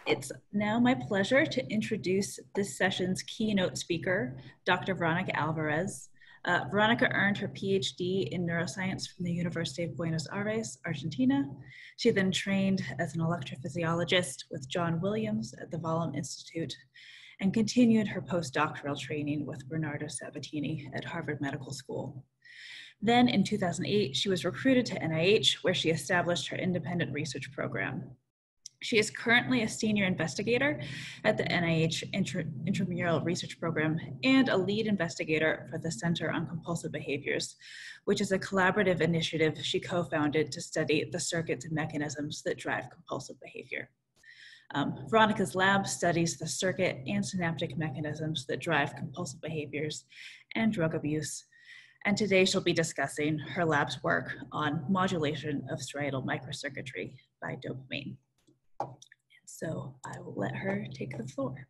It's now my pleasure to introduce this session's keynote speaker, Dr. Veronica Alvarez. Veronica earned her PhD in neuroscience from the University of Buenos Aires, Argentina. She then trained as an electrophysiologist with John Williams at the Vallum Institute and continued her postdoctoral training with Bernardo Sabatini at Harvard Medical School. Then in 2008, she was recruited to NIH, where she established her independent research program. She is currently a senior investigator at the NIH Intramural Research Program and a lead investigator for the Center on Compulsive Behaviors, which is a collaborative initiative she co-founded to study the circuits and mechanisms that drive compulsive behavior. Veronica's lab studies the circuit and synaptic mechanisms that drive compulsive behaviors and drug abuse. And today she'll be discussing her lab's work on modulation of striatal microcircuitry by dopamine. So I will let her take the floor.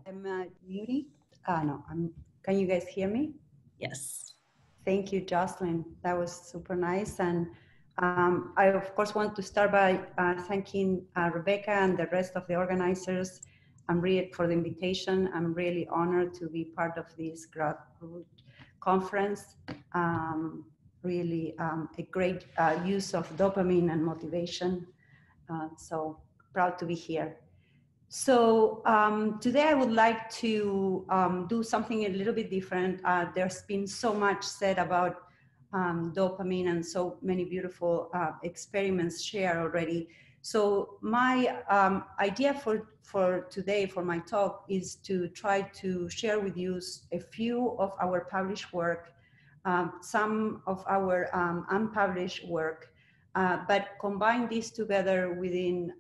I'm muted. No, can you guys hear me? Yes. Thank you, Jocelyn. That was super nice. And I, of course, want to start by thanking Rebecca and the rest of the organizers for the invitation. I'm really honored to be part of this grassroots conference. Really a great use of dopamine and motivation. So proud to be here. So today I would like to do something a little bit different. There's been so much said about dopamine and so many beautiful experiments shared already. So my idea for today, for my talk, is to try to share with you a few of our published work, some of our unpublished work, but combine these together within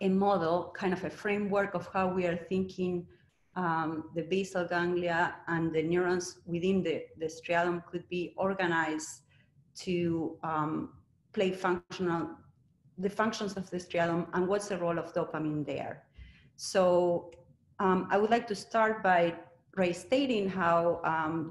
a model, kind of a framework of how we are thinking the basal ganglia and the neurons within the striatum could be organized to play the functions of the striatum and what's the role of dopamine there. So I would like to start by restating how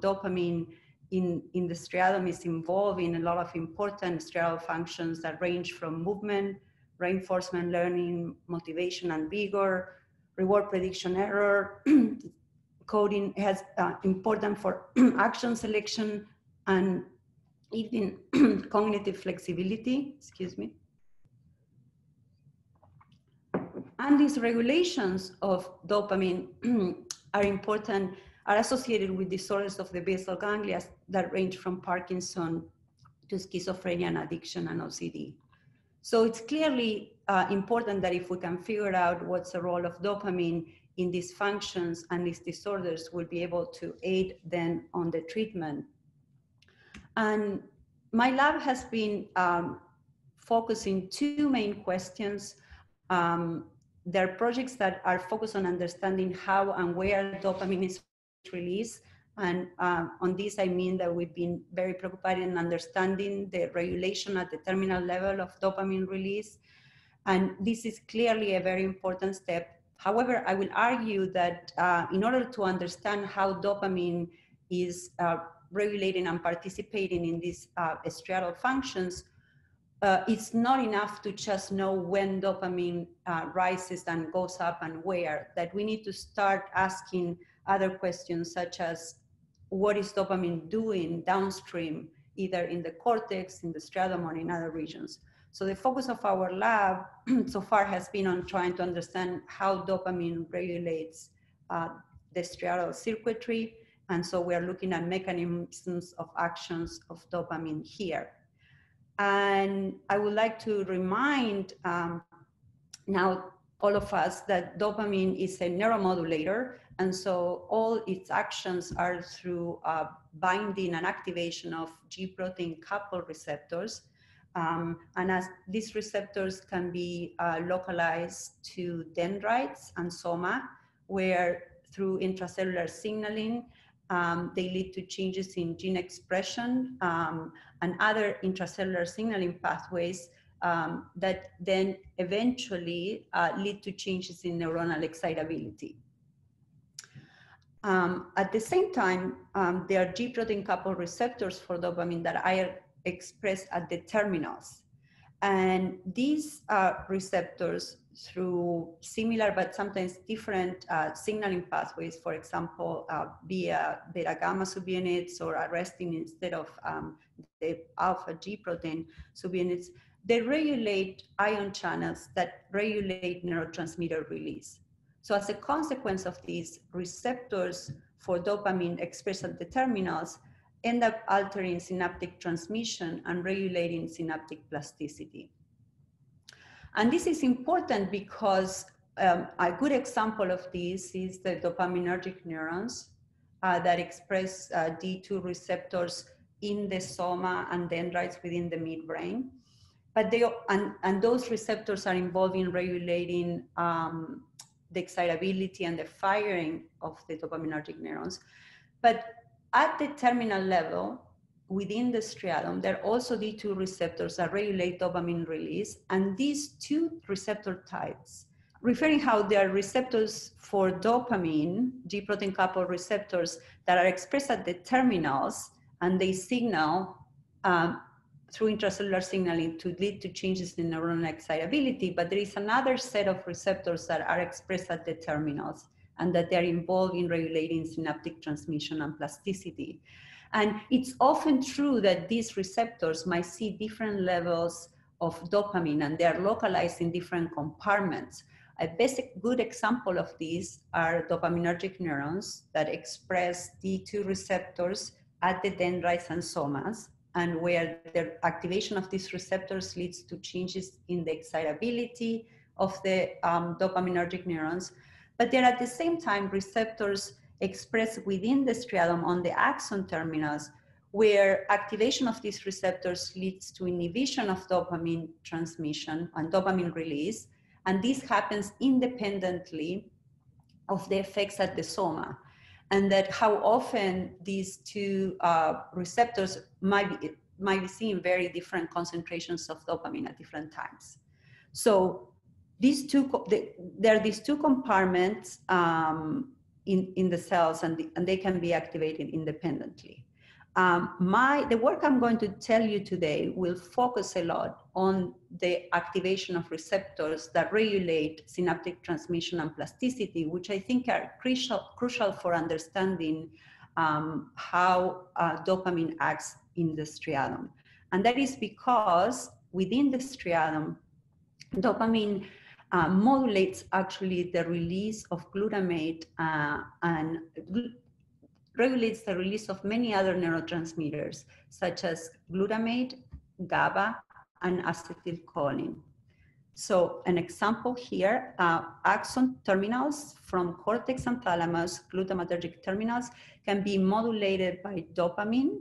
dopamine in the striatum is involved in a lot of important striatal functions that range from movement, reinforcement learning, motivation and vigor, reward prediction error, coding has important for action selection and even cognitive flexibility, excuse me. And these regulations of dopamine are associated with disorders of the basal ganglia that range from Parkinson to schizophrenia and addiction and OCD. So it's clearly important that if we can figure out what's the role of dopamine in these functions and these disorders, we'll be able to aid then on the treatment. And my lab has been focusing two main questions. There are projects that are focused on understanding how and where dopamine is released. And on this, I mean that we've been very preoccupied in understanding the regulation at the terminal level of dopamine release. And this is clearly a very important step. However, I will argue that in order to understand how dopamine is regulating and participating in these striatal functions, it's not enough to just know when dopamine rises and goes up and where, that we need to start asking other questions such as what is dopamine doing downstream, either in the cortex, in the striatum, or in other regions. So the focus of our lab so far has been on trying to understand how dopamine regulates the striatal circuitry. And so we are looking at mechanisms of actions of dopamine here. And I would like to remind now all of us that dopamine is a neuromodulator. And so all its actions are through binding and activation of G protein coupled receptors. And as these receptors can be localized to dendrites and soma, where through intracellular signaling, they lead to changes in gene expression and other intracellular signaling pathways that then eventually lead to changes in neuronal excitability. At the same time, there are G protein coupled receptors for dopamine that are expressed at the terminals. And these receptors, through similar but sometimes different signaling pathways, for example, via beta-gamma subunits or arrestin instead of the alpha G protein subunits, they regulate ion channels that regulate neurotransmitter release. So as a consequence of these, receptors for dopamine expressed at the terminals end up altering synaptic transmission and regulating synaptic plasticity. And this is important because a good example of this is the dopaminergic neurons that express D2 receptors in the soma and dendrites within the midbrain. But and those receptors are involved in regulating the excitability and the firing of the dopaminergic neurons. But at the terminal level, within the striatum, there are also D2 receptors that regulate dopamine release. And these two receptor types, referring how they are receptors for dopamine, G protein coupled receptors that are expressed at the terminals, and they signal through intracellular signaling to lead to changes in neuronal excitability. But there is another set of receptors that are expressed at the terminals and that they're involved in regulating synaptic transmission and plasticity. And it's often true that these receptors might see different levels of dopamine and they're localized in different compartments. A basic good example of these are dopaminergic neurons that express D2 receptors at the dendrites and somas, and where the activation of these receptors leads to changes in the excitability of the dopaminergic neurons. But there are at the same time receptors expressed within the striatum on the axon terminals, where activation of these receptors leads to inhibition of dopamine transmission and dopamine release. And this happens independently of the effects at the soma. And that how often these two receptors might be seeing very different concentrations of dopamine at different times. So there are these two compartments in the cells, and they can be activated independently. The work I'm going to tell you today will focus a lot on the activation of receptors that regulate synaptic transmission and plasticity, which I think are crucial for understanding how dopamine acts in the striatum. And that is because within the striatum, dopamine modulates actually the release of glutamate and regulates the release of many other neurotransmitters, such as glutamate, GABA, and acetylcholine. So an example here, axon terminals from cortex and thalamus, glutamatergic terminals, can be modulated by dopamine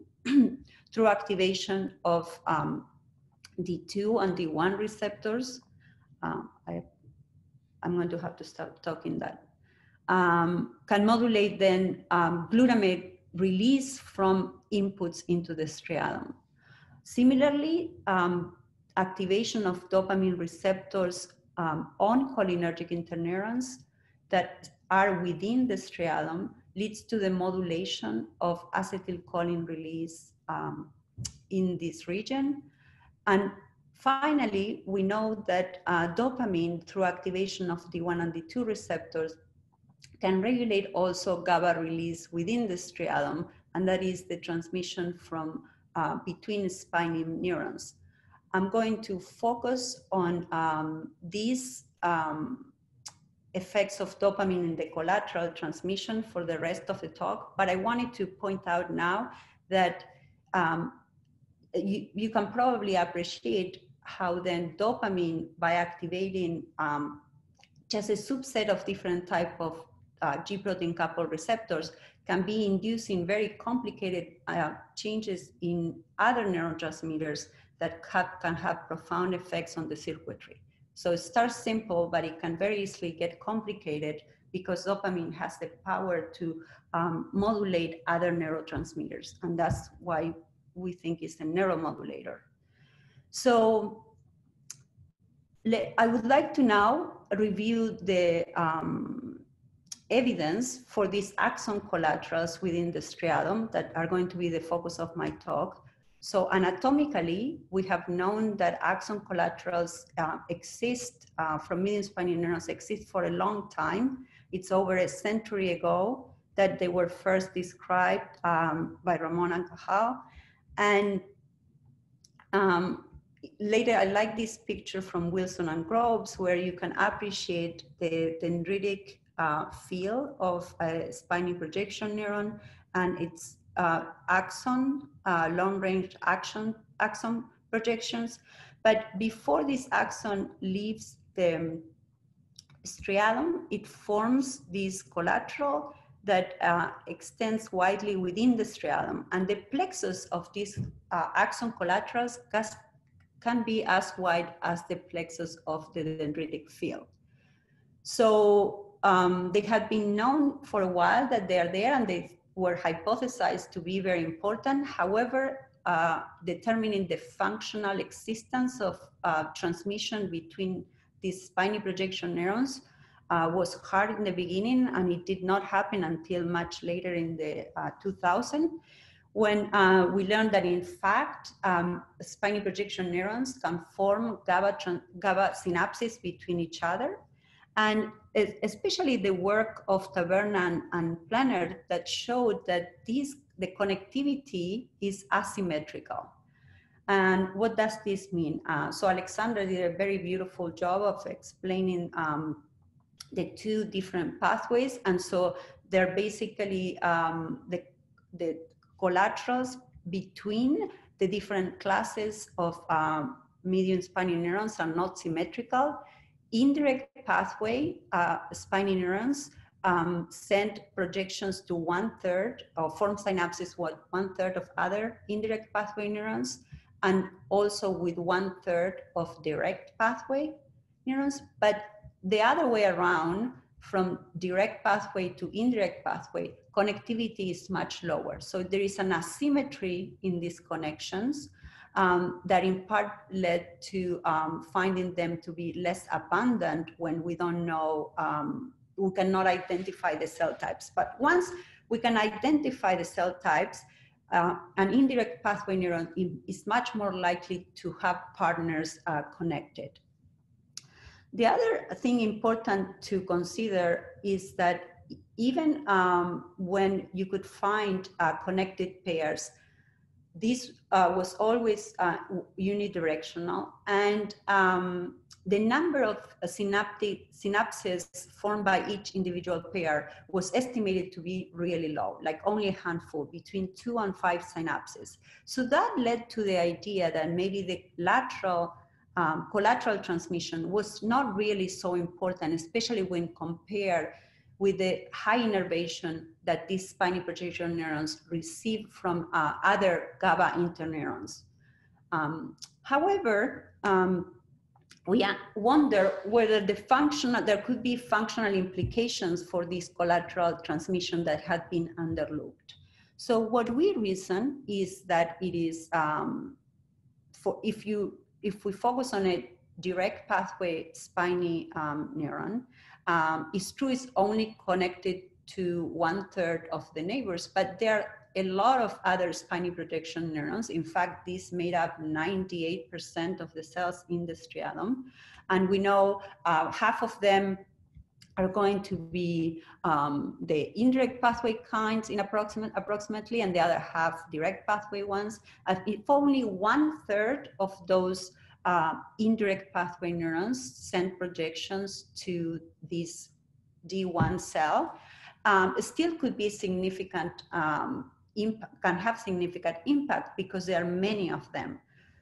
through activation of D2 and D1 receptors. I'm going to have to stop talking that. Can modulate then glutamate release from inputs into the striatum. Similarly, activation of dopamine receptors on cholinergic interneurons that are within the striatum leads to the modulation of acetylcholine release in this region. And finally, we know that dopamine, through activation of D1 and D2 receptors, can regulate also GABA release within the striatum, and that is the transmission from between spiny neurons. I'm going to focus on these effects of dopamine in the collateral transmission for the rest of the talk, but I wanted to point out now that you can probably appreciate how then dopamine, by activating just a subset of different type of G protein coupled receptors, can be inducing very complicated changes in other neurotransmitters that can have profound effects on the circuitry. So it starts simple, but it can very easily get complicated because dopamine has the power to modulate other neurotransmitters. And that's why we think it's a neuromodulator. So I would like to now review the evidence for these axon collaterals within the striatum that are going to be the focus of my talk. So anatomically, we have known that axon collaterals exist from median spiny neurons exist for a long time. It's over a century ago that they were first described by Ramon and Cajal. And later, I like this picture from Wilson and Groves, where you can appreciate the dendritic field of a spiny projection neuron and its axon, long-range axon projections. But before this axon leaves the striatum, it forms this collateral that extends widely within the striatum. And the plexus of these axon collaterals can be as wide as the plexus of the dendritic field. So they had been known for a while that they are there, and they were hypothesized to be very important. However, determining the functional existence of transmission between these spiny projection neurons was hard in the beginning, and it did not happen until much later in the 2000s, when we learned that in fact, spiny projection neurons can form GABA synapses between each other. And especially the work of Taverna and Planner that showed that the connectivity is asymmetrical. And what does this mean? So Alexandra did a very beautiful job of explaining the two different pathways. And so they're basically the collaterals between the different classes of median spiny neurons are not symmetrical. Indirect pathway spiny neurons send projections to 1/3 or form synapses with 1/3 of other indirect pathway neurons, and also with 1/3 of direct pathway neurons. But the other way around, from direct pathway to indirect pathway, connectivity is much lower. So there is an asymmetry in these connections that in part led to finding them to be less abundant when we don't know, we cannot identify the cell types. But once we can identify the cell types, an indirect pathway neuron is much more likely to have partners connected. The other thing important to consider is that even when you could find connected pairs, this was always unidirectional, and the number of synapses formed by each individual pair was estimated to be really low, like only a handful, between 2 and 5 synapses. So that led to the idea that maybe the lateral collateral transmission was not really so important, especially when compared with the high innervation that these spiny projection neurons receive from other GABA interneurons. However, we wonder whether there could be functional implications for this collateral transmission that had been underlooked. So what we reason is that it is, if we focus on a direct pathway spiny neuron, it's true it's only connected to 1/3 of the neighbors, but there are a lot of other spiny projection neurons. In fact, these made up 98% of the cells in the striatum. And we know half of them are going to be the indirect pathway kinds in approximately, and the other half direct pathway ones. If only 1/3 of those indirect pathway neurons send projections to this D1 cell, still could be significant, can have significant impact because there are many of them.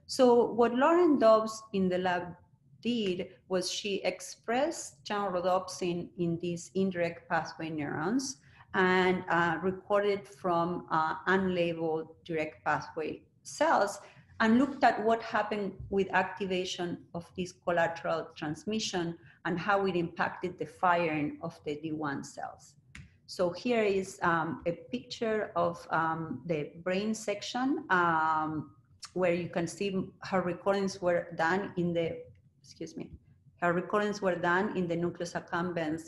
So what Lauren Dobbs in the lab did was she expressed channel rhodopsin in these indirect pathway neurons and recorded from unlabeled direct pathway cells and looked at what happened with activation of this collateral transmission and how it impacted the firing of the D1 cells. So here is a picture of the brain section where you can see her recordings were done in the, her recordings were done in the nucleus accumbens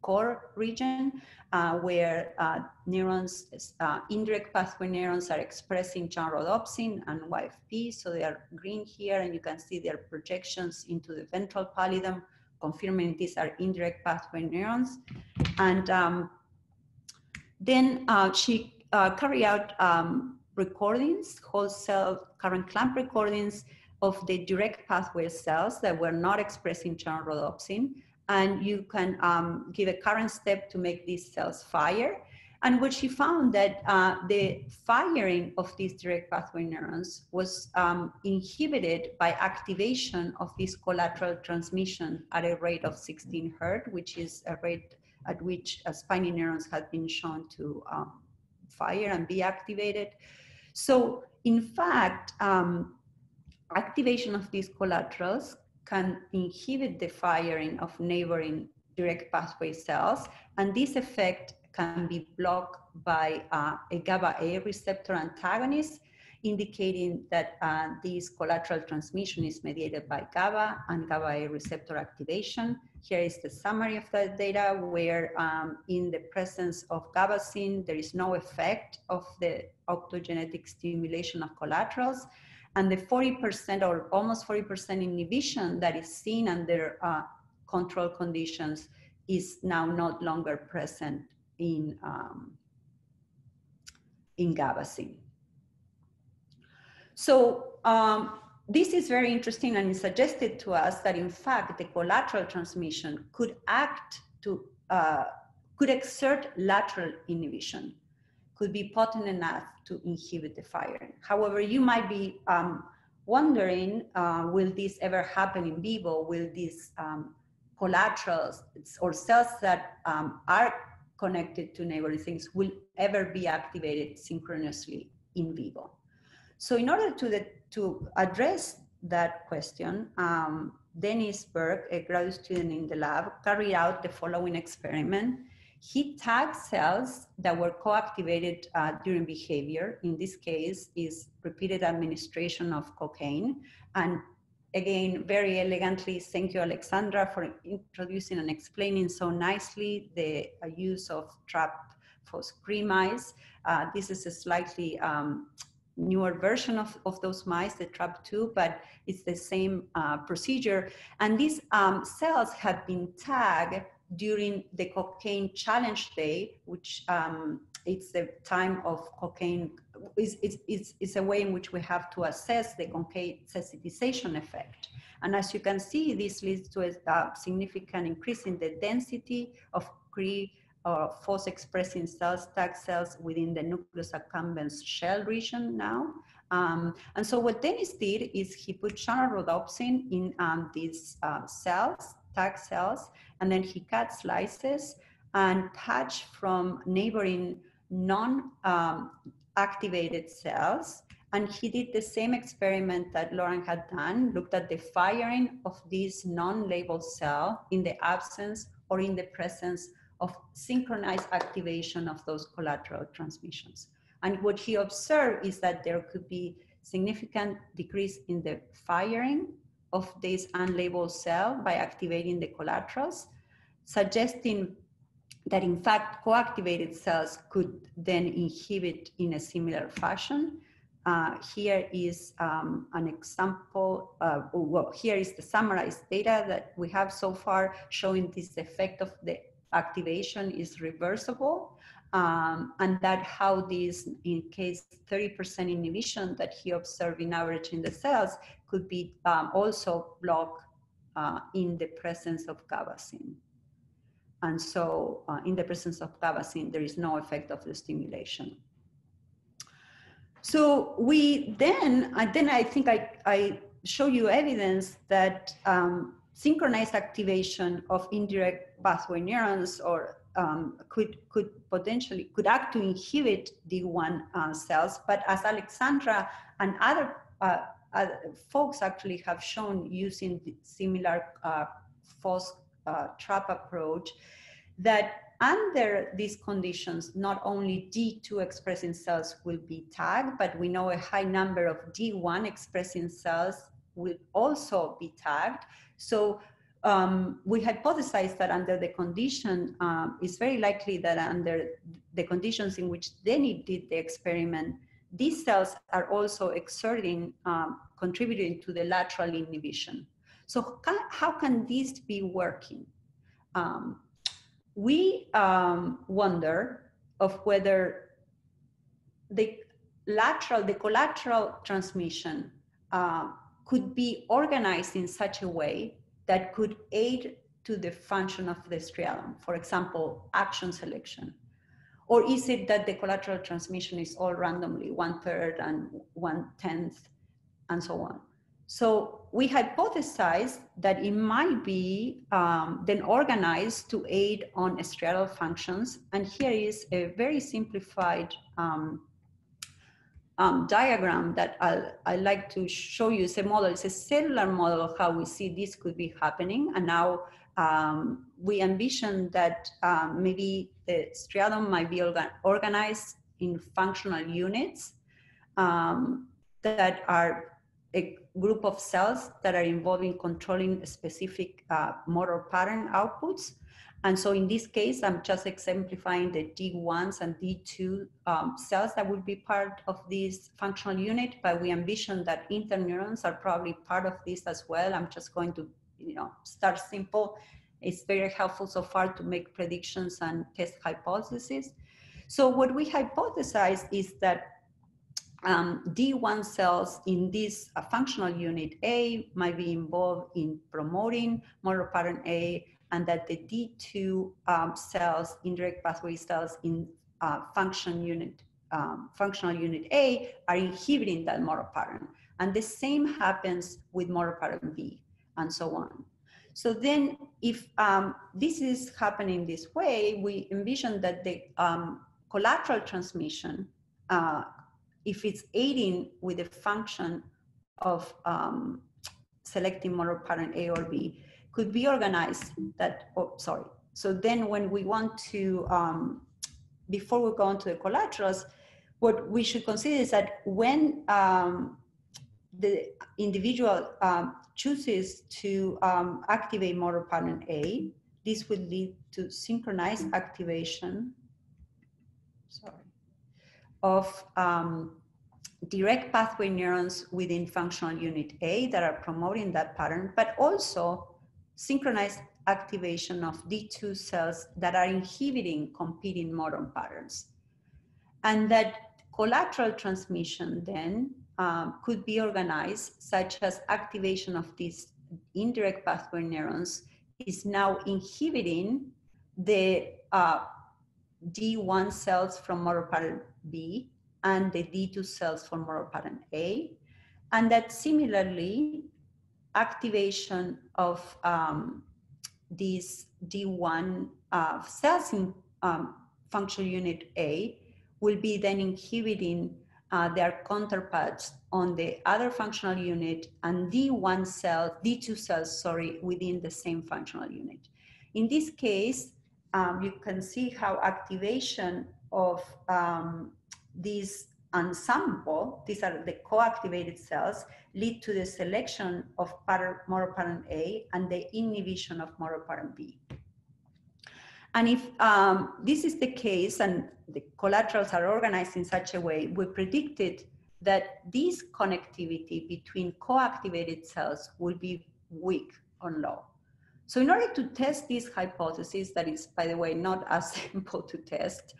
core region, where neurons, indirect pathway neurons are expressing rhodopsin and YFP. So they are green here, and you can see their projections into the ventral pallidum, confirming these are indirect pathway neurons. And then she carried out recordings, whole cell current clamp recordings of the direct pathway cells that were not expressing rhodopsin. And you can give a current step to make these cells fire. And what she found that the firing of these direct pathway neurons was inhibited by activation of this collateral transmission at a rate of 16 Hz, which is a rate at which spiny neurons have been shown to fire and be activated. So in fact, activation of these collaterals can inhibit the firing of neighboring direct pathway cells, and this effect can be blocked by a GABA-A receptor antagonist, indicating that this collateral transmission is mediated by GABA and GABA-A receptor activation. Here is the summary of that data, where in the presence of GABAcin, there is no effect of the optogenetic stimulation of collaterals, and the 40% or almost 40% inhibition that is seen under control conditions is now not longer present in GABAcin. So this is very interesting, and it suggested to us that in fact the collateral transmission could act to, could exert lateral inhibition, could be potent enough to inhibit the firing. However, you might be wondering, will this ever happen in vivo? Will these collaterals or cells that are connected to neighboring things will ever be activated synchronously in vivo? So in order to address that question, Dennis Berg, a graduate student in the lab, carried out the following experiment. He tagged cells that were co-activated during behavior. In this case, is repeated administration of cocaine. And again, very elegantly, thank you, Alexandra, for introducing and explaining so nicely the use of trap phosphine mice. This is a slightly newer version of those mice, the TRAP2, but it's the same procedure. And these cells have been tagged during the cocaine challenge day, which it's the time of cocaine, it's a way in which we have to assess the cocaine sensitization effect. And as you can see, this leads to a significant increase in the density of FOS-expressing cells, tag cells within the nucleus accumbens shell region now. And so what Dennis did is he put rhodopsin in these cells, tag cells, and then he cut slices and patched from neighboring non-activated cells. And he did the same experiment that Lauren had done, looked at the firing of this non-labeled cell in the absence or in the presence of synchronized activation of those collateral transmissions. And what he observed is that there could be significant decrease in the firing of this unlabeled cell by activating the collaterals, suggesting that in fact co-activated cells could then inhibit in a similar fashion. Here is an example, well, here is the summarized data that we have so far showing this effect of the activation is reversible, and that how this, in case 30% inhibition that he observed in average in the cells could be also blocked in the presence of GABAcin. And so in the presence of GABAcin, there is no effect of the stimulation. So we then I think I show you evidence that synchronized activation of indirect pathway neurons or could act to inhibit D1 cells. But as Alexandra and other folks actually have shown using the similar FOS trap approach, that under these conditions, not only D2 expressing cells will be tagged, but we know a high number of D1 expressing cells will also be tagged. So we hypothesized that under the condition, it's very likely that under the conditions in which Denny did the experiment, these cells are also exerting, contributing to the lateral inhibition. So how can this be working? We wonder of whether the collateral transmission could be organized in such a way that could aid to the function of the striatum, for example, action selection. Or is it that the collateral transmission is all randomly, 1/3 and 1/10, and so on? So we hypothesized that it might be then organized to aid on striatal functions. And here is a very simplified diagram that I like to show you. It's a model, it's a cellular model of how we see this could be happening. And now we envision that maybe the striatum might be organized in functional units that are a group of cells that are involved in controlling specific motor pattern outputs. And so in this case, I'm just exemplifying the D1s and D2 cells that will be part of this functional unit, but we envision that interneurons are probably part of this as well. I'm just going to, start simple. It's very helpful so far to make predictions and test hypotheses. So what we hypothesize is that D1 cells in this functional unit A might be involved in promoting motor pattern A, and that the D2 cells, indirect pathway cells in functional unit A are inhibiting that motor pattern. And the same happens with motor pattern B, and so on. So then if this is happening this way, we envision that the collateral transmission, if it's aiding with the function of selecting motor pattern A or B, could be organized that, So then when we want to, before we go on to the collaterals, what we should consider is that when the individual chooses to activate motor pattern A, this will lead to synchronized activation, of direct pathway neurons within functional unit A that are promoting that pattern, but also synchronized activation of D2 cells that are inhibiting competing motor patterns. And that collateral transmission then could be organized such as activation of these indirect pathway neurons is now inhibiting the D1 cells from motor pattern B and the D2 cells from motor pattern A, and that similarly activation of these D1 cells in functional unit A will be then inhibiting their counterparts on the other functional unit and D2 cells, within the same functional unit. In this case, you can see how activation of these ensemble, these are the co-activated cells, lead to the selection of motor pattern A and the inhibition of motor pattern B. And if this is the case and the collaterals are organized in such a way, we predicted that this connectivity between co-activated cells will be weak or low. So in order to test this hypothesis, that is, by the way, not as simple to test,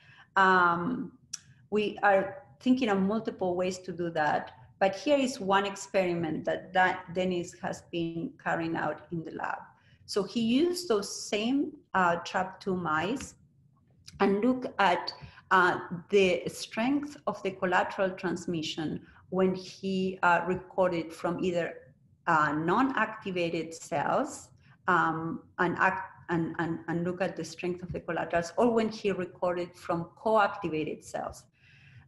we are thinking of multiple ways to do that. But here is one experiment that Dennis has been carrying out in the lab. So he used those same TRAP2 mice and looked at the strength of the collateral transmission when he recorded from either non-activated cells and look at the strength of the collaterals, or when he recorded from co-activated cells.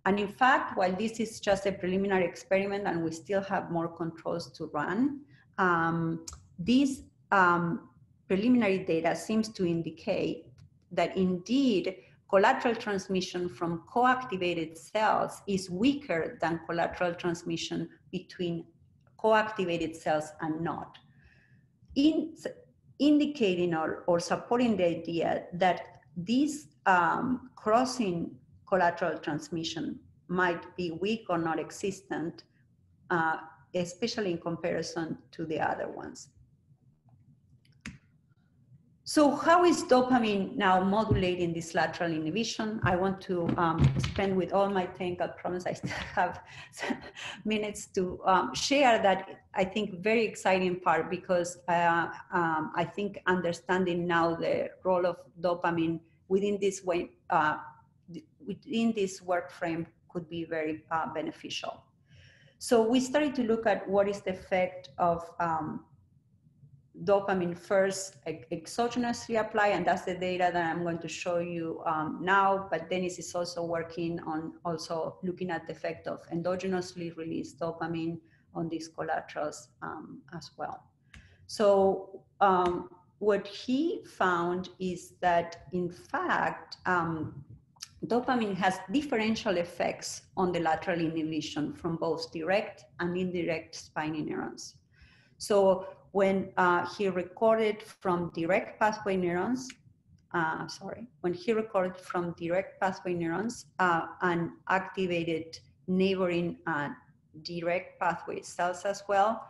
And in fact, while this is just a preliminary experiment and we still have more controls to run, these preliminary data seems to indicate that indeed collateral transmission from co-activated cells is weaker than collateral transmission between co-activated cells and not. indicating or supporting the idea that this crossing collateral transmission might be weak or not existent, especially in comparison to the other ones. So how is dopamine now modulating this lateral inhibition? I want to spend with all my time, I promise I still have minutes to share that, I think, very exciting part, because I think understanding now the role of dopamine within this way, within this work frame could be very beneficial. So we started to look at what is the effect of dopamine first exogenously apply, and that's the data that I'm going to show you now, but Dennis is also working on also looking at the effect of endogenously released dopamine on these collaterals as well. So what he found is that, in fact, dopamine has differential effects on the lateral inhibition from both direct and indirect spiny neurons. So when he recorded from direct pathway neurons, and activated neighboring direct pathway cells as well,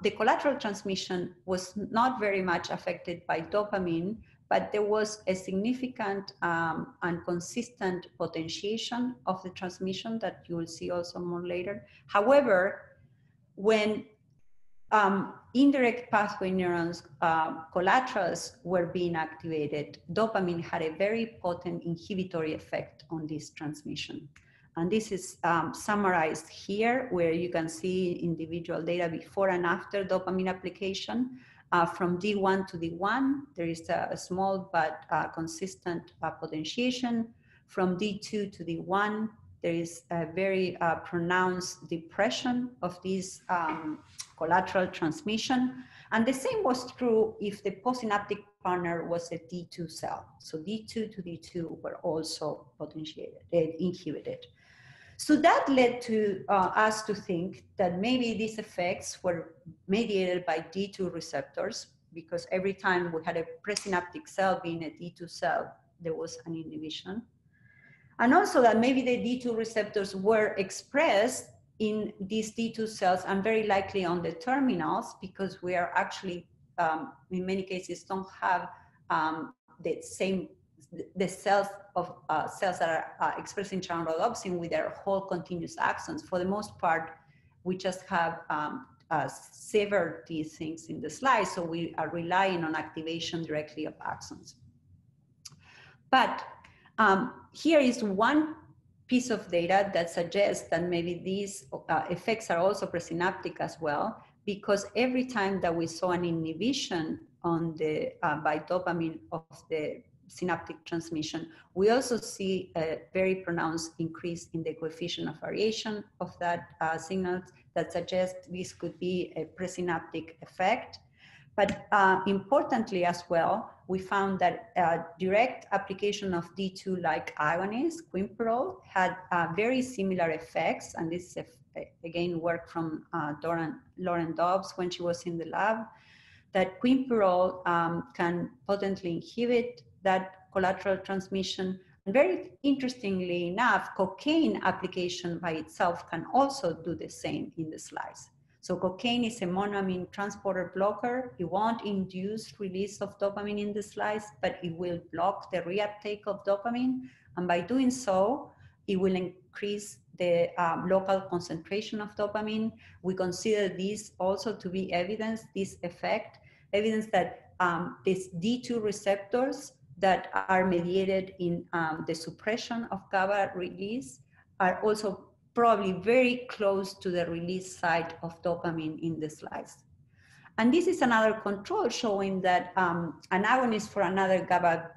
the collateral transmission was not very much affected by dopamine, but there was a significant and consistent potentiation of the transmission that you will see also more later. However, when indirect pathway neurons, collaterals were being activated, dopamine had a very potent inhibitory effect on this transmission. And this is summarized here, where you can see individual data before and after dopamine application. From D1 to D1, there is a small but consistent potentiation. From D2 to D1, there is a very pronounced depression of this collateral transmission. And the same was true if the postsynaptic partner was a D2 cell. So D2 to D2 were also potentiated, inhibited. So that led to us to think that maybe these effects were mediated by D2 receptors, because every time we had a presynaptic cell being a D2 cell, there was an inhibition. And also that maybe the D2 receptors were expressed in these D2 cells and very likely on the terminals, because we are actually, in many cases, don't have the cells that are expressing rhodopsin with their whole continuous axons. For the most part, we just have severed these things in the slide, so we are relying on activation directly of axons. But here is one piece of data that suggests that maybe these effects are also presynaptic as well, because every time that we saw an inhibition on the by dopamine of the synaptic transmission, we also see a very pronounced increase in the coefficient of variation of that signal that suggests this could be a presynaptic effect. But importantly as well, we found that direct application of D2-like agonists, quimperol, had very similar effects. And this is, again, work from Lauren Dobbs when she was in the lab, that quimperol can potently inhibit that collateral transmission. And very interestingly enough, cocaine application by itself can also do the same in the slice. So cocaine is a monoamine transporter blocker. It won't induce release of dopamine in the slice, but it will block the reuptake of dopamine. And by doing so, it will increase the local concentration of dopamine. We consider this also to be evidence, this effect, evidence that these D2 receptors that are mediated in the suppression of GABA release are also probably very close to the release site of dopamine in the slice. And this is another control showing that an agonist for another GABA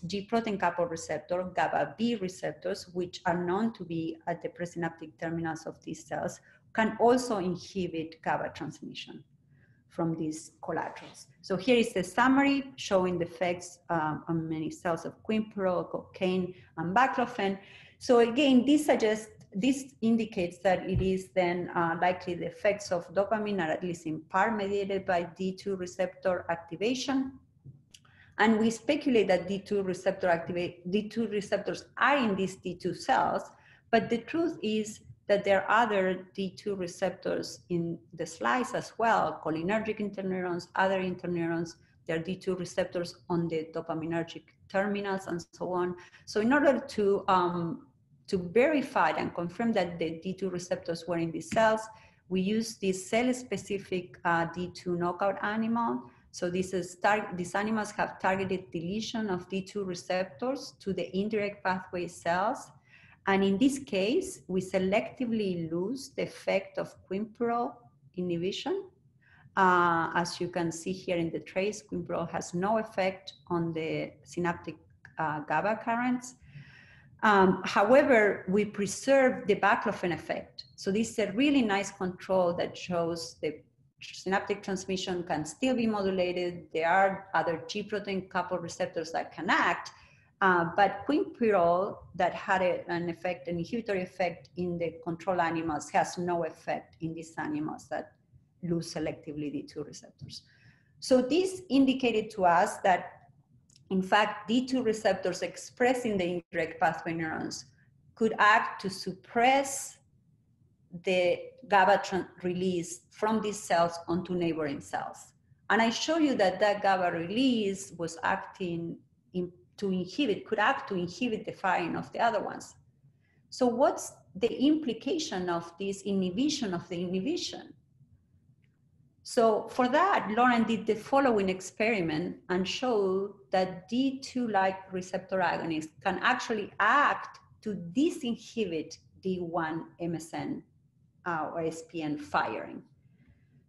G protein coupled receptor, GABA B receptors, which are known to be at the presynaptic terminals of these cells, can also inhibit GABA transmission from these collaterals. So here is the summary showing the effects on many cells of quimperol, cocaine, and baclofen. So again, this suggests this indicates that it is then likely the effects of dopamine are at least in part mediated by D2 receptor activation. And we speculate that D2 receptors are in these D2 cells, but the truth is that there are other D2 receptors in the slice as well, cholinergic interneurons, other interneurons. There are D2 receptors on the dopaminergic terminals and so on. So in order to verify and confirm that the D2 receptors were in these cells, we use this cell-specific D2 knockout animal. So these animals have targeted deletion of D2 receptors to the indirect pathway cells. And in this case, we selectively lose the effect of quinpirole inhibition. As you can see here in the trace, quinpirole has no effect on the synaptic GABA currents. However, we preserve the baclofen effect. So this is a really nice control that shows the synaptic transmission can still be modulated. There are other G protein coupled receptors that can act, but quinpirole that had an effect, an inhibitory effect in the control animals, has no effect in these animals that lose selectively D2 receptors. So this indicated to us that, in fact, D2 receptors expressed in the indirect pathway neurons could act to suppress the GABA release from these cells onto neighboring cells. And I show you that that GABA release was acting could act to inhibit the firing of the other ones. So what's the implication of this inhibition of the inhibition? So for that, Lauren did the following experiment and showed that D2-like receptor agonists can actually act to disinhibit D1 MSN or SPN firing.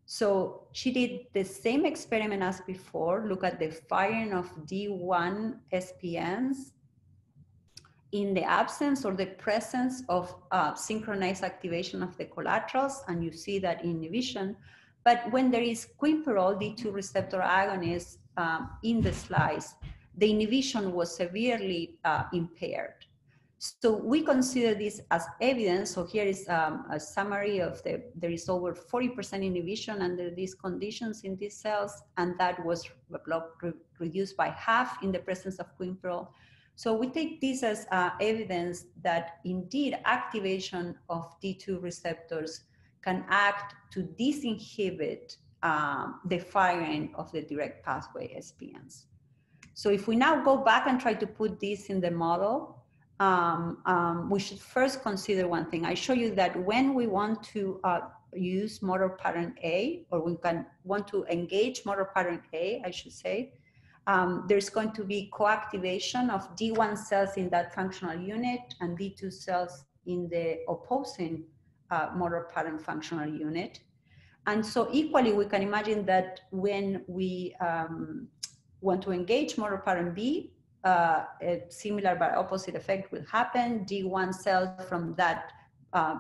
So she did the same experiment as before, look at the firing of D1 SPNs in the absence or the presence of synchronized activation of the collaterals, and you see that inhibition. But when there is quinpirole D2 receptor agonist in the slice, the inhibition was severely impaired. So we consider this as evidence. So here is a summary of there is over 40% inhibition under these conditions in these cells, and that was reduced by half in the presence of quinpirole. So we take this as evidence that indeed activation of D2 receptors can act to disinhibit the firing of the direct pathway SPNs. So if we now go back and try to put this in the model, we should first consider one thing. I show you that when we want to use motor pattern A, or we want to engage motor pattern A, I should say, there's going to be co-activation of D1 cells in that functional unit and D2 cells in the opposing motor pattern functional unit. And so equally, we can imagine that when we want to engage motor pattern B, a similar but opposite effect will happen. D1 cells from that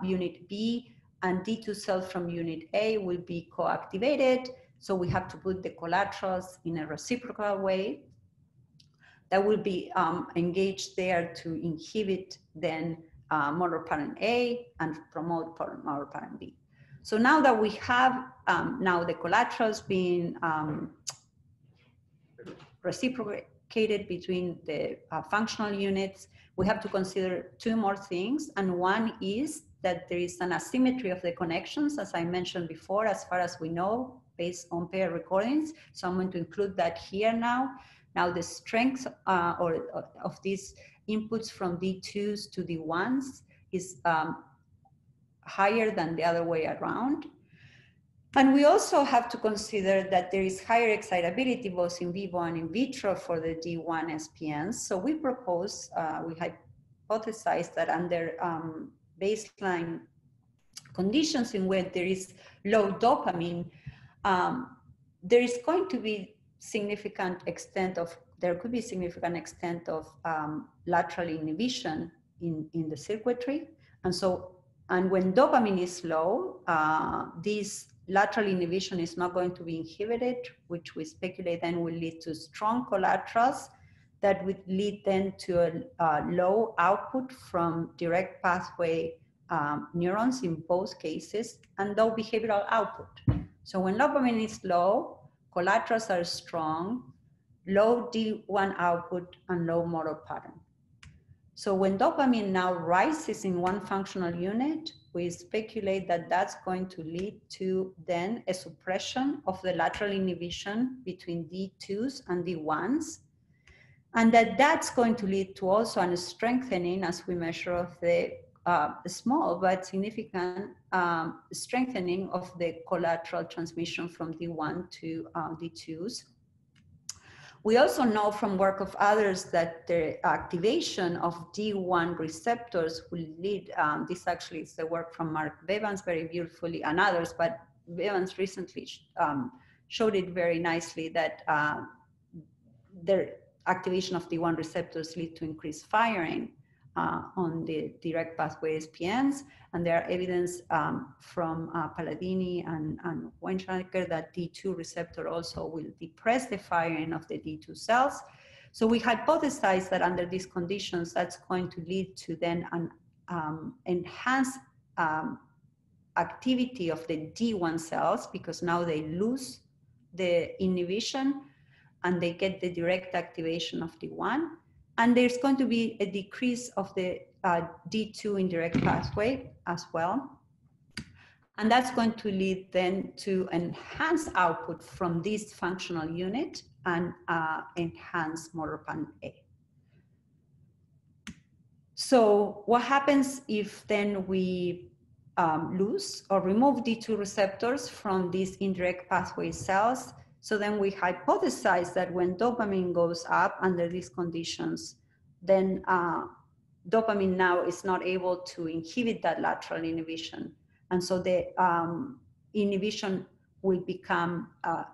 unit B and D2 cells from unit A will be co-activated. So we have to put the collaterals in a reciprocal way that will be engaged there to inhibit then motor pattern A and promote motor pattern B. So now that we have now the collaterals being reciprocated between the functional units, we have to consider two more things. And one is that there is an asymmetry of the connections, as I mentioned before, as far as we know, based on pair recordings. So I'm going to include that here now. Now the strength of these inputs from D2s to D1s is higher than the other way around. And we also have to consider that there is higher excitability both in vivo and in vitro for the D1 SPNs. So we propose, we hypothesize that under baseline conditions in where there is low dopamine, there is going to be significant extent of, there could be significant extent of lateral inhibition in the circuitry. And so, and when dopamine is low, this lateral inhibition is not going to be inhibited, which we speculate then will lead to strong collaterals that would lead then to a low output from direct pathway neurons in both cases, and low behavioral output. So when dopamine is low, collaterals are strong, low D1 output, and low motor pattern. So when dopamine now rises in one functional unit, we speculate that that's going to lead to then a suppression of the lateral inhibition between D2s and D1s, and that's going to lead to also a strengthening, as we measure, of the small but significant strengthening of the collateral transmission from D1 to D2s. We also know from work of others that the activation of D1 receptors will lead, this actually is the work from Mark Bevans very beautifully, and others, but Bevans recently showed it very nicely, that their activation of D1 receptors lead to increased firing on the direct pathway SPNs, and there are evidence from Palladini and Weinschenker that D2 receptor also will depress the firing of the D2 cells. So we hypothesize that under these conditions, that's going to lead to then an enhanced activity of the D1 cells, because now they lose the inhibition and they get the direct activation of D1. And there's going to be a decrease of the D2 indirect pathway as well. And that's going to lead then to enhanced output from this functional unit and enhanced motor pattern A. So what happens if then we lose or remove D2 receptors from these indirect pathway cells? So then we hypothesize that when dopamine goes up under these conditions, then dopamine now is not able to inhibit that lateral inhibition. And so the inhibition will become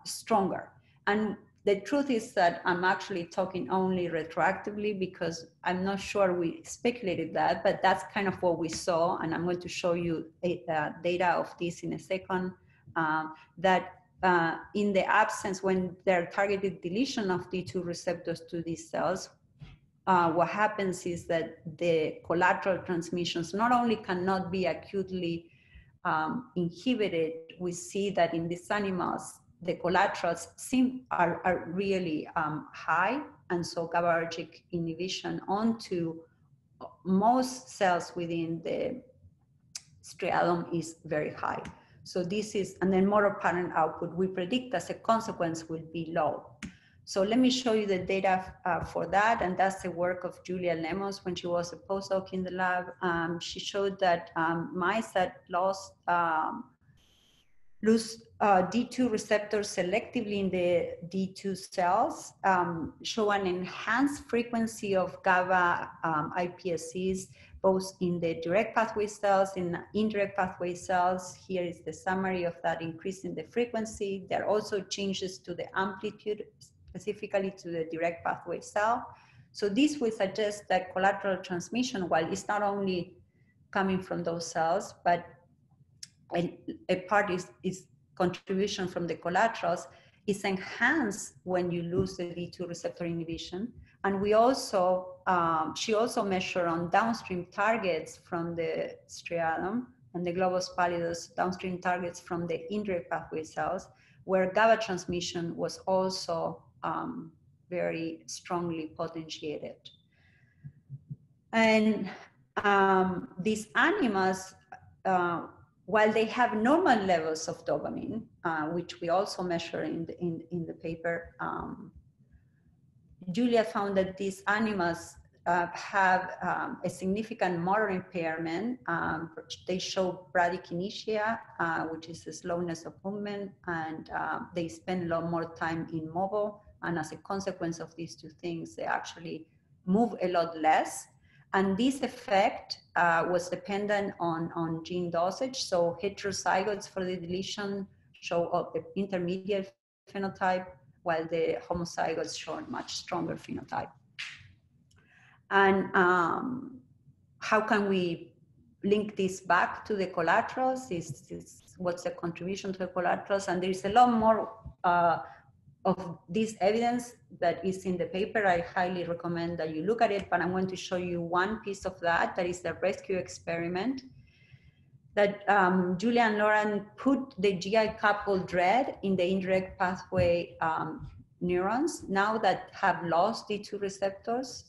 stronger. And the truth is that I'm actually talking only retroactively, because I'm not sure we speculated that, but that's kind of what we saw. And I'm going to show you data of this in a second, that in the absence, when there are targeted deletion of D2 receptors to these cells, what happens is that the collateral transmissions not only cannot be acutely inhibited, we see that in these animals, the collaterals are really high, and so GABAergic inhibition onto most cells within the striatum is very high. So this is, and then motor pattern output, we predict as a consequence will be low. So let me show you the data for that, and that's the work of Julia Lemos when she was a postdoc in the lab. She showed that mice that lose D2 receptors selectively in the D2 cells show an enhanced frequency of GABA iPSCs, both in the direct pathway cells, in indirect pathway cells. Here is the summary of that increase in the frequency. There are also changes to the amplitude, specifically to the direct pathway cell. So this will suggest that collateral transmission, while it's not only coming from those cells, but a part is contribution from the collaterals, is enhanced when you lose the D2 receptor inhibition. And we also, she also measured on downstream targets from the striatum and the globus pallidus, downstream targets from the indirect pathway cells, where GABA transmission was also very strongly potentiated. And these animals, while they have normal levels of dopamine, which we also measure in the paper, Julia found that these animals have a significant motor impairment. They show bradykinesia, which is a slowness of movement, and they spend a lot more time immobile. And as a consequence of these two things, they actually move a lot less. And this effect was dependent on gene dosage. So heterozygotes for the deletion show an intermediate phenotype, while the homozygotes show a much stronger phenotype. And how can we link this back to the collaterals? What's the contribution to the collaterals? And there is a lot more of this evidence that is in the paper. I highly recommend that you look at it, but I'm going to show you one piece of that is the rescue experiment. that Julia and Lauren put the GI coupled red in the indirect pathway neurons now that have lost D2 receptors,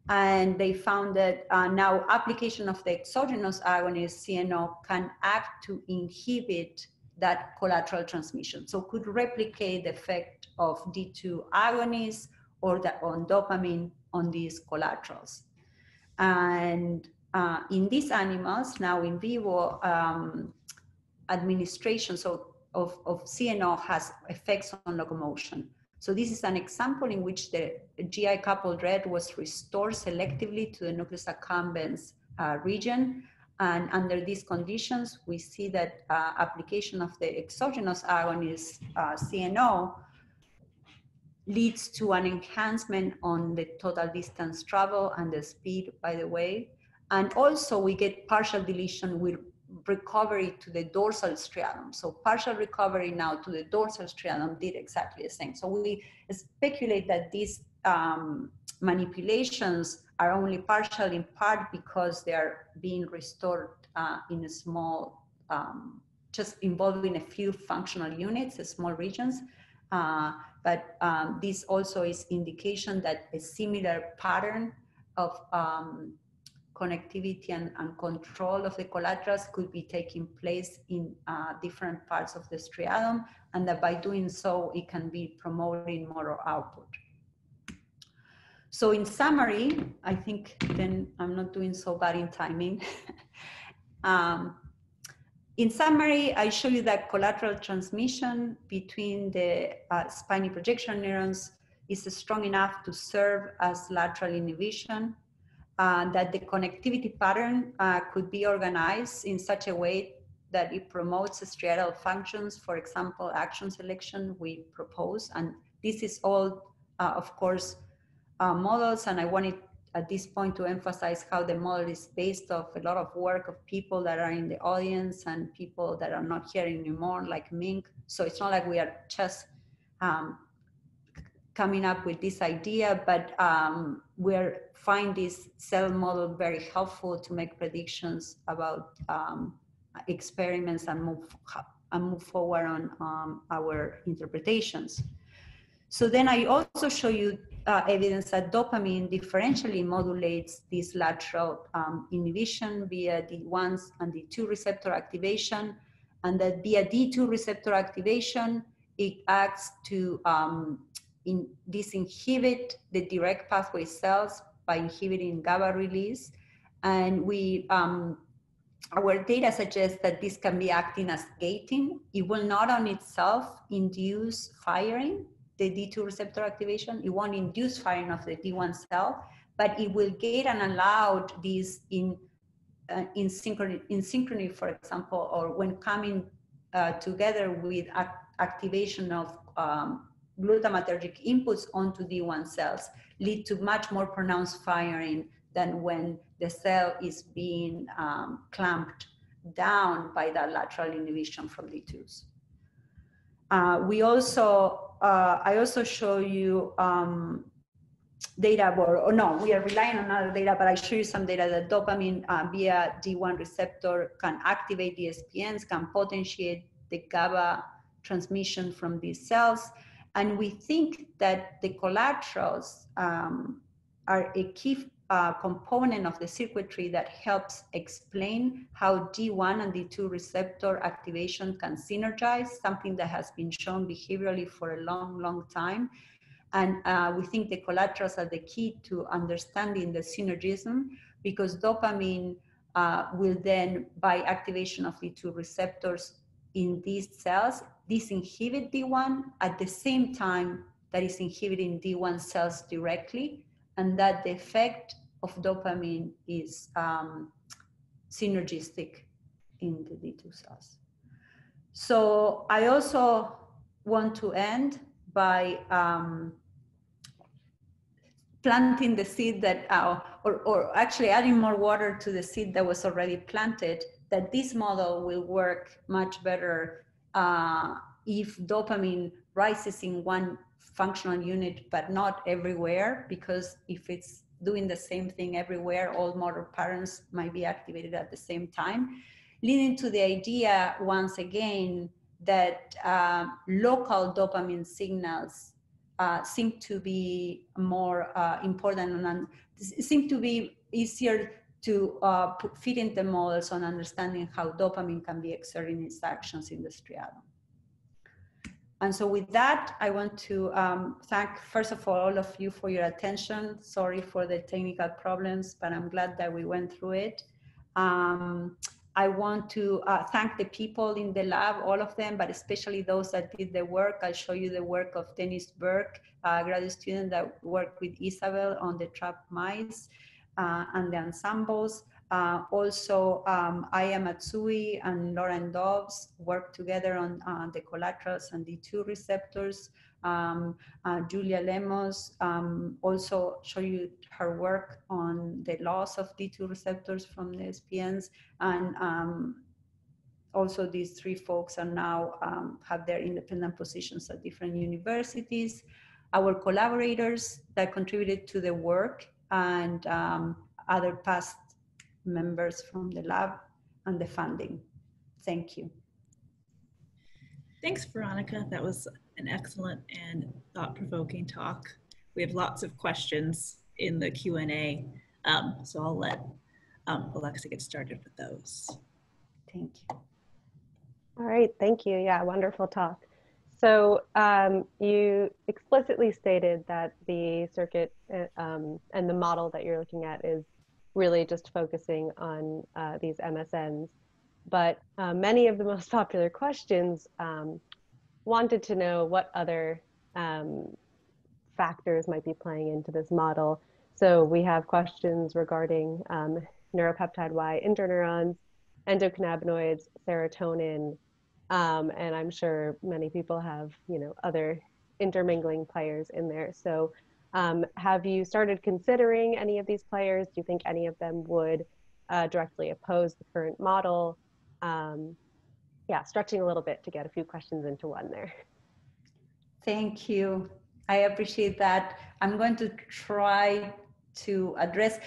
and they found that now application of the exogenous agonist CNO can act to inhibit that collateral transmission. So could replicate the effect of D2 agonists or on dopamine on these collaterals. And in these animals, now in vivo, administration of CNO has effects on locomotion. So this is an example in which the GI coupled red was restored selectively to the nucleus accumbens region. And under these conditions, we see that application of the exogenous agonist CNO leads to an enhancement on the total distance travel and the speed, by the way. And also we get partial deletion with recovery to the dorsal striatum. So partial recovery now to the dorsal striatum did exactly the same. So we speculate that these manipulations are only partial in part because they are being restored in a small, just involving a few functional units, small regions. But this also is indication that a similar pattern of connectivity and control of the collaterals could be taking place in different parts of the striatum, and that by doing so, it can be promoting motor output. So in summary, I think then I'm not doing so bad in timing. In summary, I show you that collateral transmission between the spiny projection neurons is strong enough to serve as lateral inhibition, that the connectivity pattern could be organized in such a way that it promotes striatal functions, for example, action selection we propose. And this is all, of course, models, and I wanted at this point to emphasize how the model is based off a lot of work of people that are in the audience and people that are not here anymore, like Mink. So it's not like we are just coming up with this idea, but we're find this cell model very helpful to make predictions about experiments and move forward on our interpretations. So then I also show you evidence that dopamine differentially modulates this lateral inhibition via D1s and D2 receptor activation, and that via D2 receptor activation, it acts to disinhibit the direct pathway cells by inhibiting GABA release. And we, our data suggests that this can be acting as gating. It will not on itself induce firing, the D2 receptor activation. It won't induce firing of the D1 cell, but it will gate and allow this in synchrony, for example, or when coming together with activation of glutamatergic inputs onto D1 cells, lead to much more pronounced firing than when the cell is being clamped down by that lateral inhibition from D2s. We also, I also show you data, or no, we are relying on other data, but I show you some data that dopamine via D1 receptor can activate the SPNs, can potentiate the GABA transmission from these cells. And we think that the collaterals are a key component of the circuitry that helps explain how D1 and D2 receptor activation can synergize, something that has been shown behaviorally for a long, long time. And we think the collaterals are the key to understanding the synergism, because dopamine will then, by activation of D2 receptors in these cells, disinhibit D1 at the same time that is inhibiting D1 cells directly, and that the effect of dopamine is synergistic in the D2 cells. So I also want to end by planting the seed that, or actually adding more water to the seed that was already planted, that this model will work much better if dopamine rises in one functional unit, but not everywhere, because if it's doing the same thing everywhere, all motor patterns might be activated at the same time. leading to the idea, once again, that local dopamine signals seem to be more important and seem to be easier to fit in the models on understanding how dopamine can be exerting its actions in the striatum. And so with that, I want to thank, first of all of you for your attention. Sorry for the technical problems, but I'm glad that we went through it. I want to thank the people in the lab, all of them, but especially those that did the work. I'll show you the work of Dennis Burke, a graduate student that worked with Isabel on the trapped mice and the ensembles. Also, Aya Matsui and Lauren Dobbs worked together on the collaterals and D2 receptors. Julia Lemos also show you her work on the loss of D2 receptors from the SPNs. And also these three folks are now have their independent positions at different universities. Our collaborators that contributed to the work and other past members from the lab and the funding. Thank you. Thanks, Veronica. That was an excellent and thought-provoking talk. We have lots of questions in the Q&A, so I'll let Alexa get started with those. Thank you. All right, thank you. Yeah, wonderful talk. So you explicitly stated that the circuit and the model that you're looking at is really just focusing on these MSNs. But many of the most popular questions wanted to know what other factors might be playing into this model. So we have questions regarding neuropeptide Y interneurons, endocannabinoids, serotonin, and I'm sure many people have, other intermingling players in there. So have you started considering any of these players? Do you think any of them would directly oppose the current model? Yeah, stretching a little bit to get a few questions into one there. Thank you. I appreciate that. I'm going to try to address.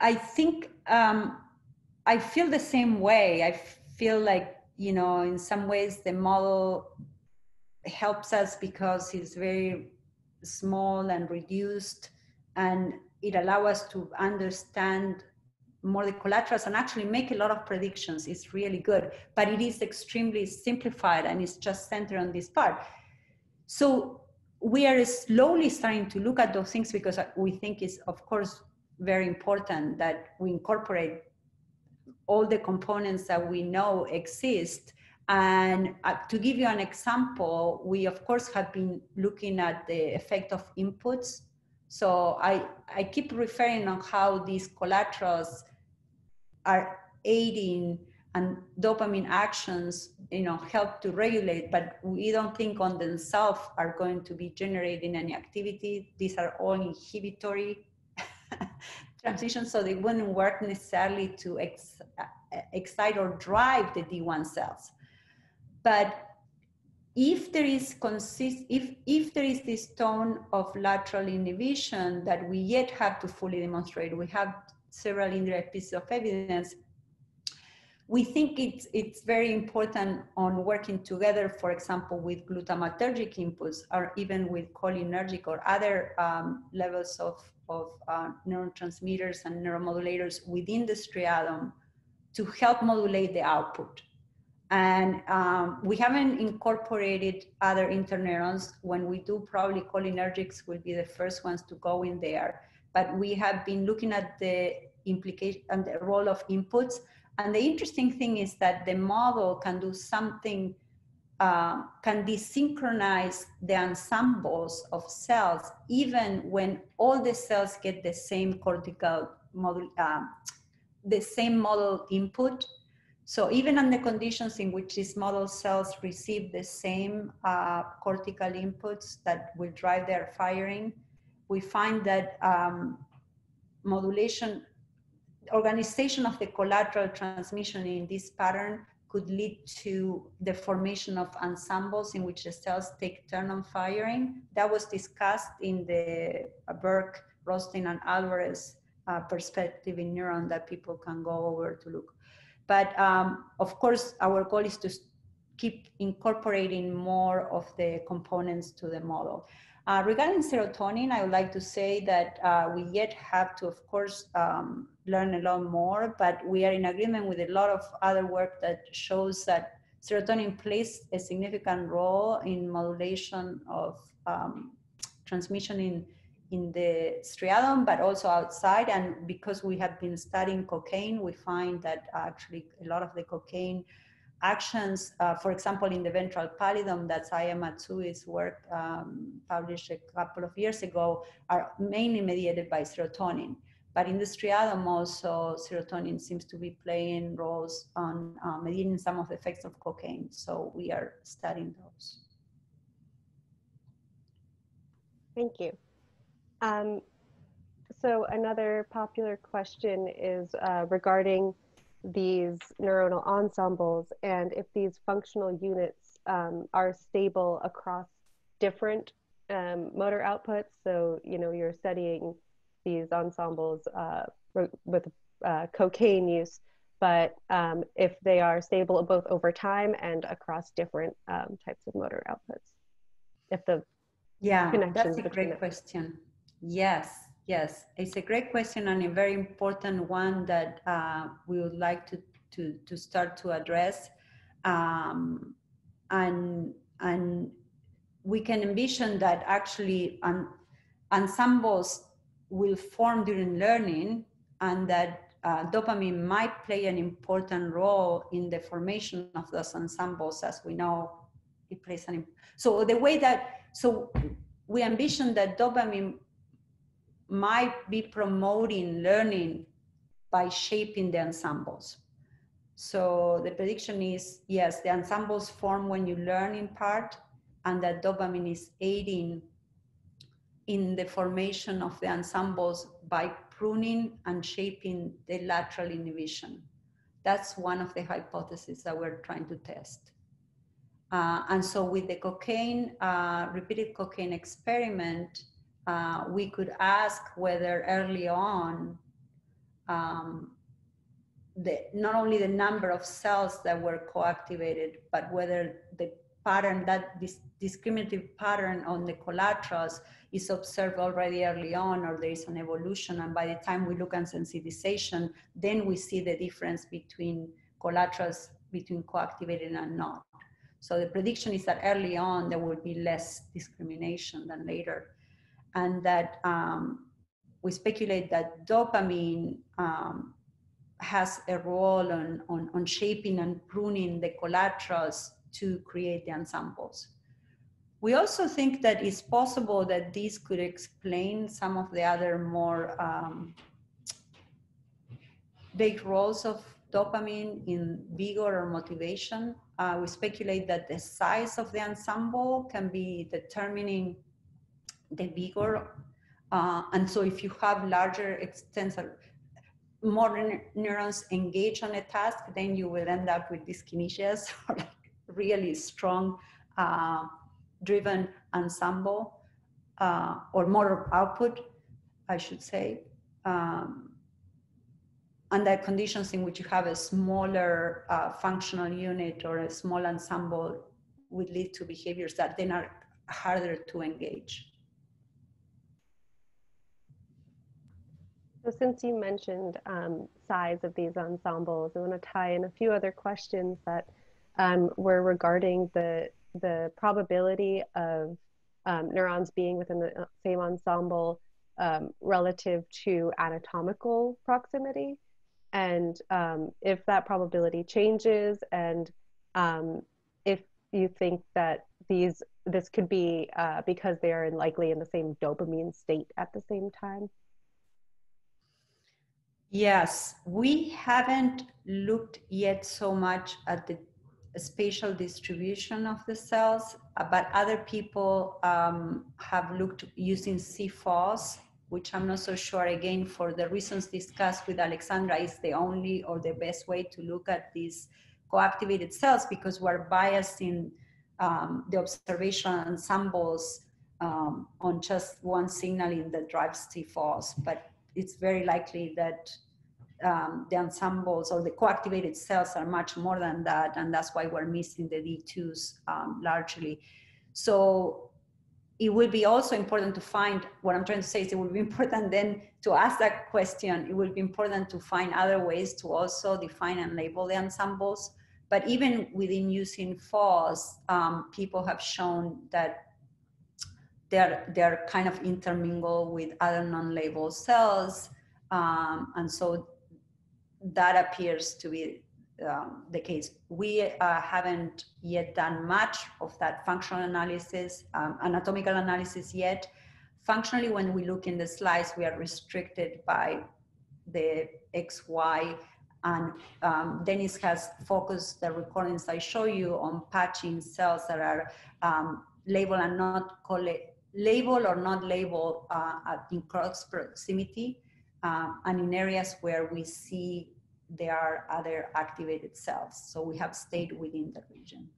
I think I feel the same way. I feel like, in some ways the model helps us because it's very small and reduced, and it allows us to understand more the collaterals and actually make a lot of predictions. It's really good, but it is extremely simplified and it's just centered on this part. So we are slowly starting to look at those things because we think it's, of course, very important that we incorporate all the components that we know exist. And to give you an example, we of course have been looking at the effect of inputs. So I keep referring on how these collaterals are aiding and dopamine actions, help to regulate, but we don't think on themselves are going to be generating any activity. These are all inhibitory transitions, so they wouldn't work necessarily to excite or drive the D1 cells. But if there is if there is this tone of lateral inhibition that we yet have to fully demonstrate, we have several indirect pieces of evidence. We think it's very important on working together, for example, with glutamatergic inputs, or even with cholinergic or other levels of neurotransmitters and neuromodulators within the striatum to help modulate the output. And we haven't incorporated other interneurons. When we do, probably cholinergics will be the first ones to go in there. But we have been looking at the implication and the role of inputs. And the interesting thing is that the model can do something, can desynchronize the ensembles of cells, even when all the cells get the same cortical model, the same model input. So even under conditions in which these model cells receive the same cortical inputs that will drive their firing, we find that organization of the collateral transmission in this pattern could lead to the formation of ensembles in which the cells take turn on firing. That was discussed in the Burke, Rothstein, and Alvarez perspective in neuron that people can go over to look. But of course, our goal is to keep incorporating more of the components to the model. Regarding serotonin, I would like to say that we yet have to, of course, learn a lot more, but we are in agreement with a lot of other work that shows that serotonin plays a significant role in modulation of transmission in the striatum, but also outside. And because we have been studying cocaine, we find that actually a lot of the cocaine actions, for example, in the ventral pallidum, that's Aya Matsui's work published a couple of years ago, are mainly mediated by serotonin. But in the striatum also, serotonin seems to be playing roles on mediating some of the effects of cocaine. So we are studying those. Thank you. So another popular question is regarding these neuronal ensembles and if these functional units are stable across different motor outputs. So, you know, you're studying these ensembles with cocaine use, but if they are stable both over time and across different types of motor outputs. If the that's a great question. Yes, it's a great question and a very important one that we would like to start to address. And we can envision that actually ensembles will form during learning, and that dopamine might play an important role in the formation of those ensembles. As we know, it plays an so the way that we envision that dopamine might be promoting learning by shaping the ensembles. So the prediction is, yes, the ensembles form when you learn in part, and that dopamine is aiding in the formation of the ensembles by pruning and shaping the lateral inhibition. That's one of the hypotheses that we're trying to test. And so with the cocaine, repeated cocaine experiment, we could ask whether early on, not only the number of cells that were co-activated, but whether the pattern, that this discriminative pattern on the collaterals is observed already early on, or there is an evolution. And by the time we look at sensitization, then we see the difference between collaterals, between co-activated and not. So the prediction is that early on, there will be less discrimination than later. And that we speculate that dopamine has a role on shaping and pruning the collaterals to create the ensembles. We also think that it's possible that this could explain some of the other more big roles of dopamine in vigor or motivation. We speculate that the size of the ensemble can be determining the vigor. And so if you have larger extensive, more neurons engaged on a task, then you will end up with dyskinesias or really strong driven ensemble or motor output, I should say. Under conditions in which you have a smaller functional unit or a small ensemble would lead to behaviors that then are harder to engage. So since you mentioned size of these ensembles, I want to tie in a few other questions that were regarding the probability of neurons being within the same ensemble relative to anatomical proximity, and if that probability changes, and if you think that this could be because they are likely in the same dopamine state at the same time. Yes, we haven't looked yet so much at the spatial distribution of the cells, but other people have looked using CFOS, which I'm not so sure, again, for the reasons discussed with Alexandra, is the only or the best way to look at these co-activated cells, because we're biased in the observation ensembles on just one signaling that drives CFOS. But it's very likely that the ensembles or the co-activated cells are much more than that, and that's why we're missing the D2s largely. So it will be also important to find, what I'm trying to say is it will be important then to ask that question. It will be important to find other ways to also define and label the ensembles. But even within using FOS, people have shown that they're kind of intermingled with other non-labeled cells. And so that appears to be the case. We haven't yet done much of that functional analysis, anatomical analysis yet. Functionally, when we look in the slides, we are restricted by the XY, and Dennis has focused the recordings I show you on patching cells that are labeled and not labeled or not labeled in cross proximity, and in areas where we see there are other activated cells. So we have stayed within the region.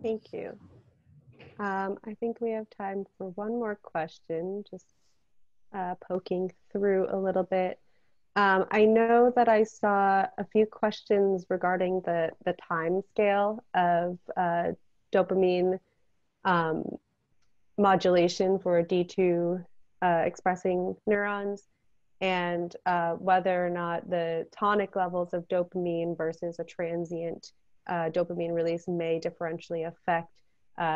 Thank you. I think we have time for one more question, just poking through a little bit. I know that I saw a few questions regarding the time scale of dopamine modulation for D2 expressing neurons, and whether or not the tonic levels of dopamine versus a transient dopamine release may differentially affect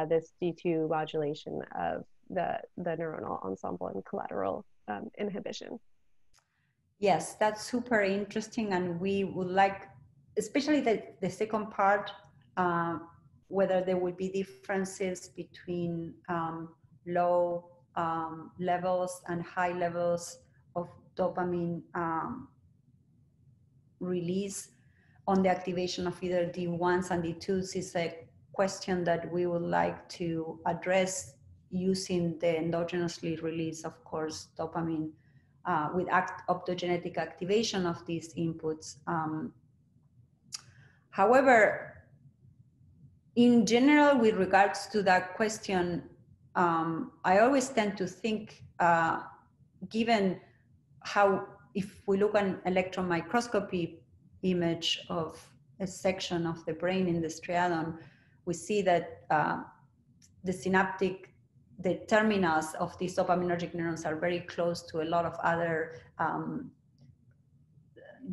this D2 modulation of the neuronal ensemble and collateral inhibition. Yes, that's super interesting, and we would like, especially the second part, whether there would be differences between low levels and high levels of dopamine release on the activation of either D1s and D2s is a question that we would like to address using the endogenously released, of course, dopamine with optogenetic activation of these inputs. However, in general, with regards to that question, I always tend to think, given how, if we look at an electron microscopy image of a section of the brain in the striatum, we see that the synaptic, the terminals of these dopaminergic neurons are very close to a lot of other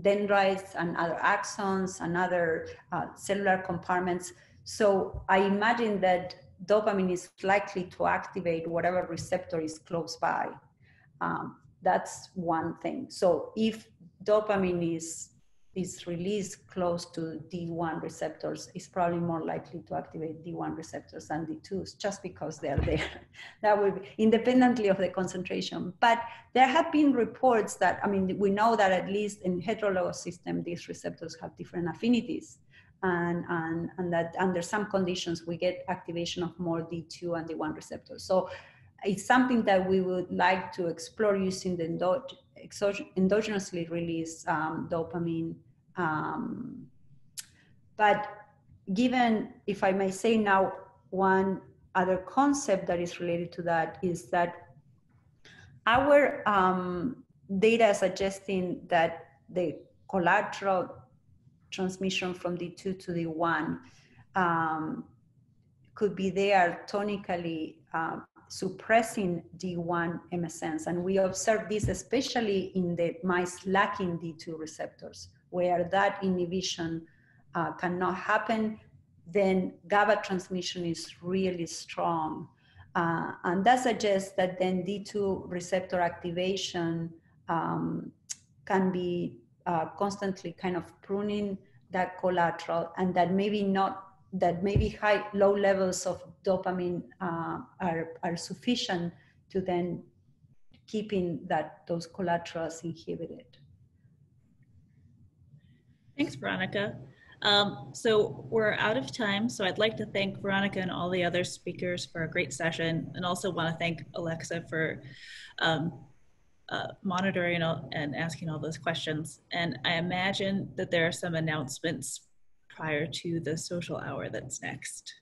dendrites and other axons and other cellular compartments. So I imagine that dopamine is likely to activate whatever receptor is close by. That's one thing. So if dopamine is released close to D1 receptors, it's probably more likely to activate D1 receptors than D2s, just because they're there. That would be independently of the concentration. But there have been reports that, I mean, we know that at least in heterologous system, these receptors have different affinities. And that under some conditions, we get activation of more D2 and D1 receptors. So it's something that we would like to explore using the endogenously released dopamine. But given, if I may say now, one other concept that is related to that is that our data suggesting that the collateral transmission from D2 to D1 could be there tonically suppressing D1 MSNs. And we observe this especially in the mice lacking D2 receptors, where that inhibition cannot happen, then GABA transmission is really strong. And that suggests that then D2 receptor activation can be constantly kind of pruning that collateral, and that maybe low levels of dopamine are sufficient to then keeping those collaterals inhibited. Thanks, Veronica. So we're out of time, so I'd like to thank Veronica and all the other speakers for a great session, and also want to thank Alexa for monitoring and asking all those questions. And I imagine that there are some announcements prior to the social hour that's next.